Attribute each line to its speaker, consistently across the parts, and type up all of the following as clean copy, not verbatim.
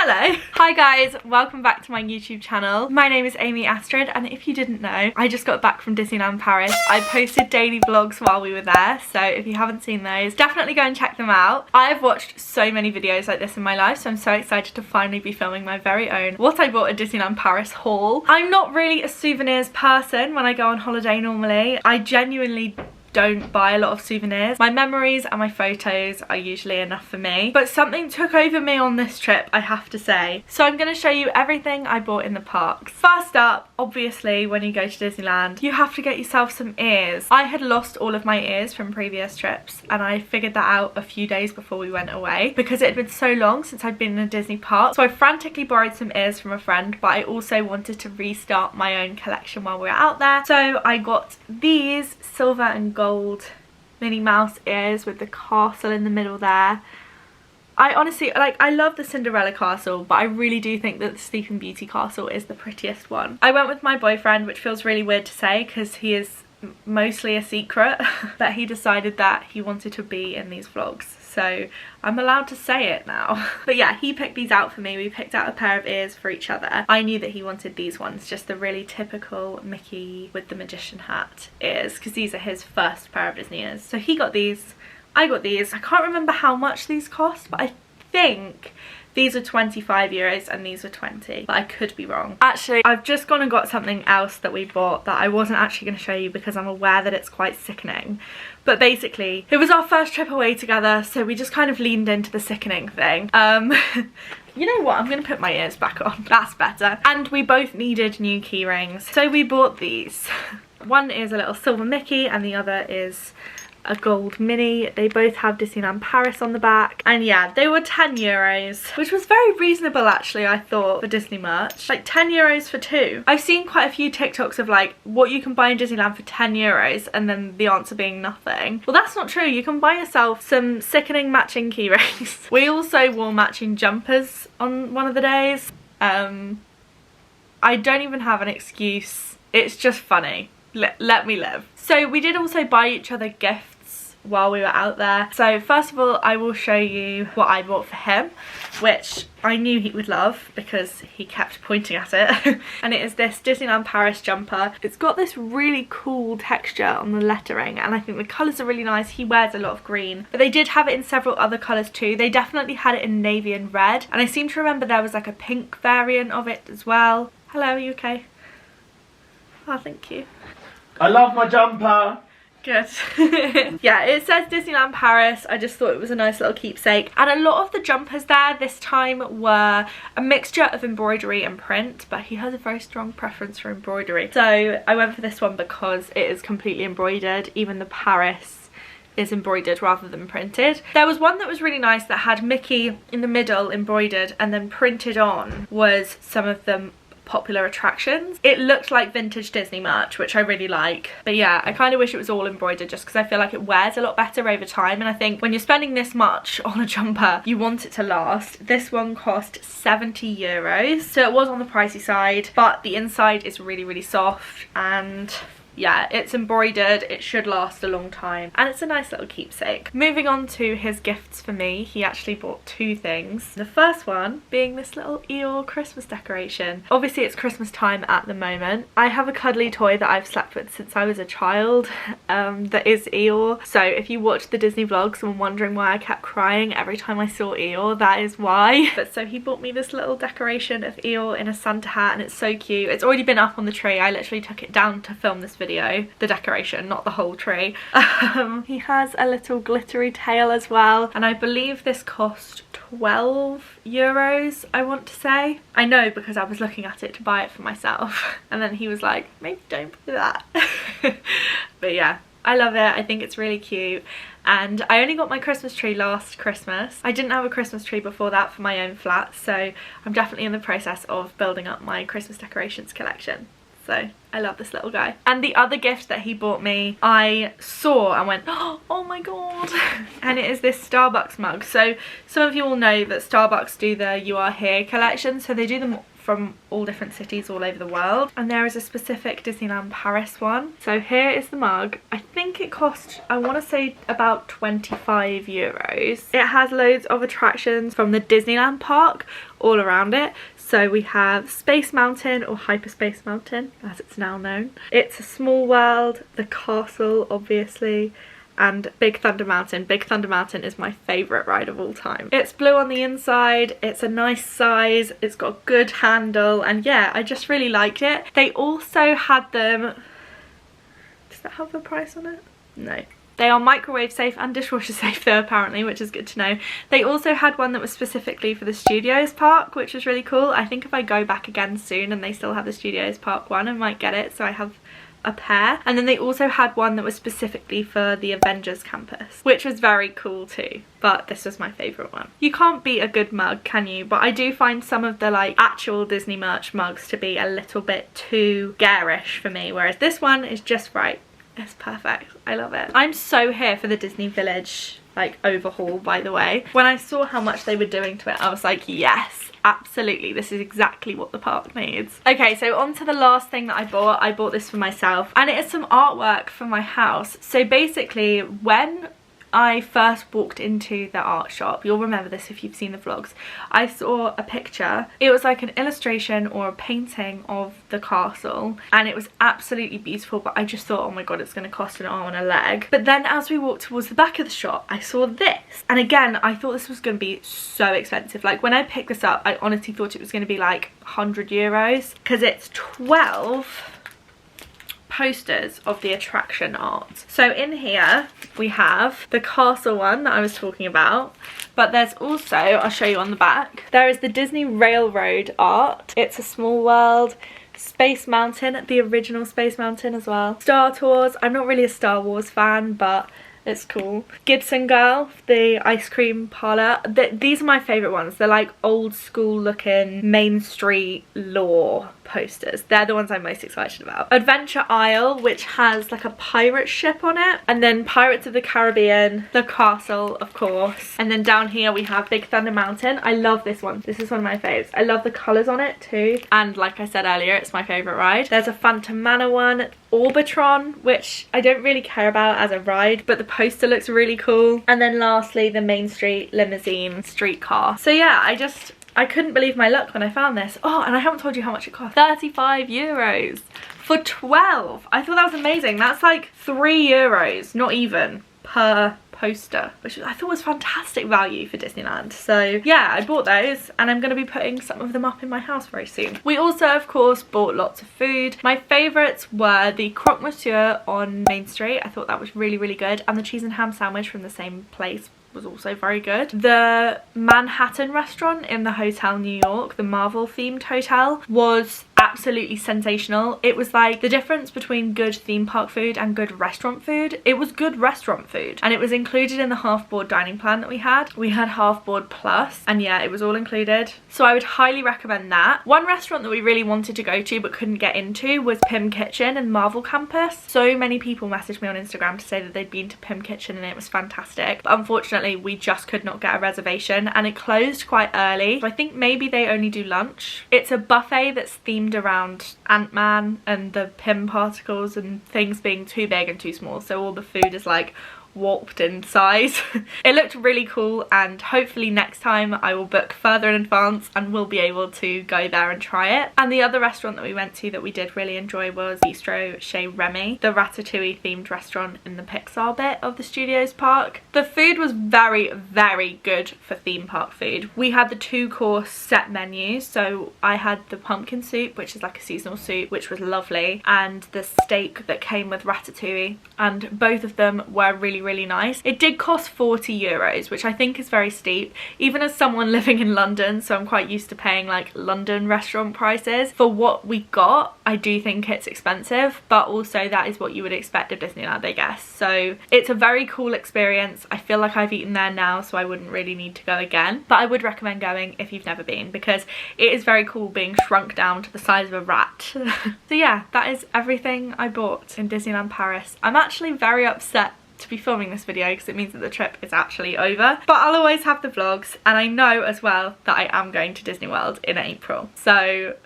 Speaker 1: Hello! Hi guys, welcome back to my YouTube channel. My name is Amy Astrid, and if you didn't know, I just got back from Disneyland Paris. I posted daily vlogs while we were there, so if you haven't seen those, definitely go and check them out. I've watched so many videos like this in my life, so I'm so excited to finally be filming my very own What I Bought at Disneyland Paris haul. I'm not really a souvenirs person when I go on holiday normally. I genuinely don't buy a lot of souvenirs. My memories and my photos are usually enough for me, but something took over me on this trip, I have to say. So I'm going to show you everything I bought in the parks. First up, obviously when you go to Disneyland, you have to get yourself some ears. I had lost all of my ears from previous trips, and I figured that out a few days before we went away because it had been so long since I'd been in a Disney park. So I frantically borrowed some ears from a friend, but I also wanted to restart my own collection while we were out there. So I got these silver and gold Minnie Mouse ears with the castle in the middle there. I honestly, I love the Cinderella castle, but I really do think that the Sleeping Beauty castle is the prettiest one. I went with my boyfriend, which feels really weird to say because he is mostly a secret, but he decided that he wanted to be in these vlogs, so I'm allowed to say it now. But yeah, he picked these out for me. We picked out a pair of ears for each other. I knew that he wanted these ones, just the really typical Mickey with the magician hat ears, because these are his first pair of Disney ears. So he got these, I got these. I can't remember how much these cost, but I think these were 25 euros and these were 20, but I could be wrong. Actually, I've just gone and got something else that we bought that I wasn't actually going to show you because I'm aware that it's quite sickening. But basically, it was our first trip away together, so we just kind of leaned into the sickening thing. You know what, I'm going to put my ears back on. That's better. And we both needed new key rings, so we bought these. One is a little silver Mickey and the other is a gold Minnie. They both have Disneyland Paris on the back, and yeah, they were 10 euros, which was very reasonable actually, I thought, for Disney merch. Like 10 euros for two. I've seen quite a few TikToks of like what you can buy in Disneyland for 10 euros and then the answer being nothing. Well, that's not true. You can buy yourself some sickening matching key rings. We also wore matching jumpers on one of the days. I don't even have an excuse. It's just funny. Let me live. So we did also buy each other gifts while we were out there. So first of all, I will show you what I bought for him, which I knew he would love because he kept pointing at it. And it is this Disneyland Paris jumper. It's got this really cool texture on the lettering, and I think the colours are really nice. He wears a lot of green, but they did have it in several other colours too. They definitely had it in navy and red, and I seem to remember there was like a pink variant of it as well. Hello, are you okay? Oh, thank you.
Speaker 2: I love my jumper.
Speaker 1: Good. Yeah, it says Disneyland Paris. I just thought it was a nice little keepsake. And a lot of the jumpers there this time were a mixture of embroidery and print, but he has a very strong preference for embroidery. So I went for this one because it is completely embroidered. Even the Paris is embroidered rather than printed. There was one that was really nice that had Mickey in the middle embroidered, and then printed on was some of them popular attractions. It looked like vintage Disney merch, which I really like. But yeah, I kind of wish it was all embroidered just because I feel like it wears a lot better over time, and I think when you're spending this much on a jumper, you want it to last. This one cost 70 euros, so it was on the pricey side, but the inside is really, really soft, and yeah, it's embroidered. It should last a long time, and it's a nice little keepsake. Moving on to his gifts for me, he actually bought two things. The first one being this little Eeyore Christmas decoration. Obviously it's Christmas time at the moment. I have a cuddly toy that I've slept with since I was a child that is Eeyore. So if you watch the Disney vlogs and were wondering why I kept crying every time I saw Eeyore, that is why. But so he bought me this little decoration of Eeyore in a Santa hat, and it's so cute. It's already been up on the tree. I literally took it down to film this video, the decoration, not the whole tree. He has a little glittery tail as well, and I believe this cost 12 euros, I want to say. I know because I was looking at it to buy it for myself, and then he was like, maybe don't do that. But yeah, I love it. I think it's really cute, and I only got my Christmas tree last Christmas. I didn't have a Christmas tree before that for my own flat, so I'm definitely in the process of building up my Christmas decorations collection. So I love this little guy. And the other gift that he bought me, I saw and went, oh my god. And it is this Starbucks mug. So some of you will know that Starbucks do the You Are Here collection. So they do them from all different cities all over the world, and there is a specific Disneyland Paris one. So here is the mug. I think it cost, I want to say, about 25 euros. It has loads of attractions from the Disneyland park all around it. So we have Space Mountain, or Hyperspace Mountain as it's now known. It's a Small World, the castle obviously, and Big Thunder Mountain. Big Thunder Mountain is my favourite ride of all time. It's blue on the inside, it's a nice size, it's got a good handle, and yeah, I just really liked it. They also had them, does that have a price on it? No. They are microwave safe and dishwasher safe though, apparently, which is good to know. They also had one that was specifically for the Studios Park, which was really cool. I think if I go back again soon and they still have the Studios Park one, I might get it, so I have a pair. And then they also had one that was specifically for the Avengers campus, which was very cool too, but this was my favourite one. You can't beat a good mug, can you? But I do find some of the like actual Disney merch mugs to be a little bit too garish for me, whereas this one is just right. It's perfect. I love it. I'm so here for the Disney Village like overhaul, by the way. When I saw how much they were doing to it, I was like, yes, absolutely, this is exactly what the park needs. Okay, so on to the last thing that I bought. I bought this for myself, and it is some artwork for my house. So basically, when I first walked into the art shop, you'll remember this if you've seen the vlogs, I saw a picture. It was like an illustration or a painting of the castle, and it was absolutely beautiful, but I just thought, oh my god, it's going to cost an arm and a leg. But then as we walked towards the back of the shop, I saw this, and again, I thought this was going to be so expensive. Like when I picked this up, I honestly thought it was going to be like 100 euros, because it's 12 posters of the attraction art. So in here we have the castle one that I was talking about, but there's also, I'll show you on the back, there is the Disney Railroad art. It's a Small World, Space Mountain, the original Space Mountain as well, Star Tours. I'm not really a Star Wars fan, but it's cool. Gibson Girl, the ice cream parlour. These are my favourite ones. They're like old school looking Main Street lore posters. They're the ones I'm most excited about. Adventure Isle, which has like a pirate ship on it, and then Pirates of the Caribbean, the castle of course, and then down here we have Big Thunder Mountain. I love this one. This is one of my faves. I love the colours on it too, and like I said earlier, it's my favourite ride. There's a Phantom Manor one, Orbitron, which I don't really care about as a ride, but the poster looks really cool, and then lastly the Main Street Limousine streetcar. So yeah, I couldn't believe my luck when I found this. Oh, and I haven't told you how much it cost. 35 euros for 12. I thought that was amazing. That's like 3 euros, not even, per poster, which I thought was fantastic value for Disneyland. So yeah, I bought those, and I'm going to be putting some of them up in my house very soon. We also of course bought lots of food. My favourites were the croque monsieur on Main Street. I thought that was really, really good, and the cheese and ham sandwich from the same place was also very good. The Manhattan restaurant in the Hotel New York, the Marvel themed hotel, was absolutely sensational. It was like the difference between good theme park food and good restaurant food. It was good restaurant food, and it was included in the half board dining plan that we had. We had half board plus, and yeah, it was all included, so I would highly recommend that. One restaurant that we really wanted to go to but couldn't get into was Pym Kitchen in Marvel Campus. So many people messaged me on Instagram to say that they'd been to Pym Kitchen and it was fantastic, but unfortunately we just could not get a reservation, and it closed quite early. So I think maybe they only do lunch. It's a buffet that's themed around Ant-Man and the Pym particles and things being too big and too small, so all the food is like warped in size. It looked really cool, and hopefully next time I will book further in advance and we'll be able to go there and try it. And the other restaurant that we went to that we did really enjoy was Bistro Chez Remy, the Ratatouille themed restaurant in the Pixar bit of the Studios Park. The food was very, very good for theme park food. We had the 2-course set menu, so I had the pumpkin soup, which is like a seasonal soup, which was lovely, and the steak that came with ratatouille, and both of them were really, really nice. It did cost 40 euros, which I think is very steep, even as someone living in London, so I'm quite used to paying like London restaurant prices. For what we got, I do think it's expensive, but also that is what you would expect of Disneyland, I guess. So it's a very cool experience. I feel like I've eaten there now, so I wouldn't really need to go again, but I would recommend going if you've never been, because it is very cool being shrunk down to the size of a rat. So yeah, that is everything I bought in Disneyland Paris. I'm actually very upset to be filming this video because it means that the trip is actually over. But I'll always have the vlogs, and I know as well that I am going to Disney World in April. So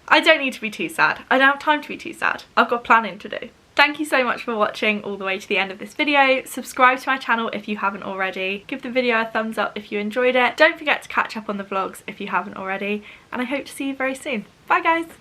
Speaker 1: I don't need to be too sad. I don't have time to be too sad. I've got planning to do. Thank you so much for watching all the way to the end of this video. Subscribe to my channel if you haven't already. Give the video a thumbs up if you enjoyed it. Don't forget to catch up on the vlogs if you haven't already. And I hope to see you very soon. Bye guys!